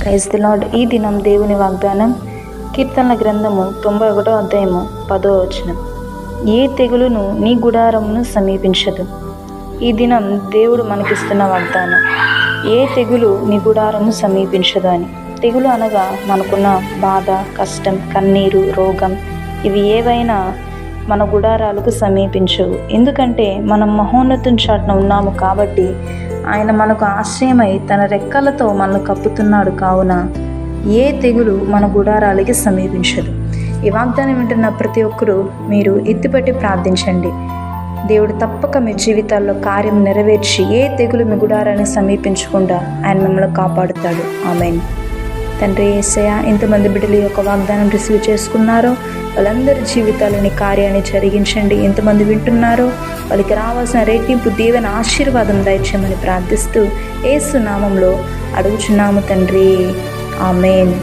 Praise the lord. ఈ దినం దేవుని వాగ్దానం కీర్తనల గ్రంథము 91వ అధ్యాయము 10వ వచనం. ఏ తెగులును నీ గుడారమును సమీపించదు. ఈ దినం దేవుడు మనకిస్తున్న వాగ్దానం, ఏ తెగులు నీ గుడారము సమీపించదు అని. తెగులు అనగా మనకున్న బాధ, కష్టం, కన్నీరు, రోగం, ఇవి ఏవైనా మన గుడారాలకు సమీపించవు. ఎందుకంటే మనం మహోన్నతం చాటున ఉన్నాము కాబట్టి ఆయన మనకు ఆశ్రయమై తన రెక్కలతో మనల్ని కప్పుతున్నాడు. కావున ఏ తెగులు మన గుడారాలకి సమీపించదు. ఈ వాగ్దానం వింటున్న ప్రతి ఒక్కరూ మీరు ఎత్తిపట్టి ప్రార్థించండి. దేవుడు తప్పక మీ జీవితాల్లో కార్యం నెరవేర్చి ఏ తెగులు మీ గుడారాన్ని సమీపించకుండా ఆయన మిమ్మల్ని కాపాడుతాడు. ఆమేన్. తండ్రి యేసయ్య, ఎంతమంది బిడ్డలు ఈ యొక్క వాగ్దానం రిసీవ్ చేసుకున్నారో వాళ్ళందరి జీవితాలని కార్యాన్ని జరిగించండి. ఎంతమంది వింటున్నారో వాళ్ళకి రావాల్సిన రెట్టింపు దీవెన ఆశీర్వాదం దయచేయమని ప్రార్థిస్తూ యేసు నామంలో అడుగుచున్నాము తండ్రి. ఆమేన్.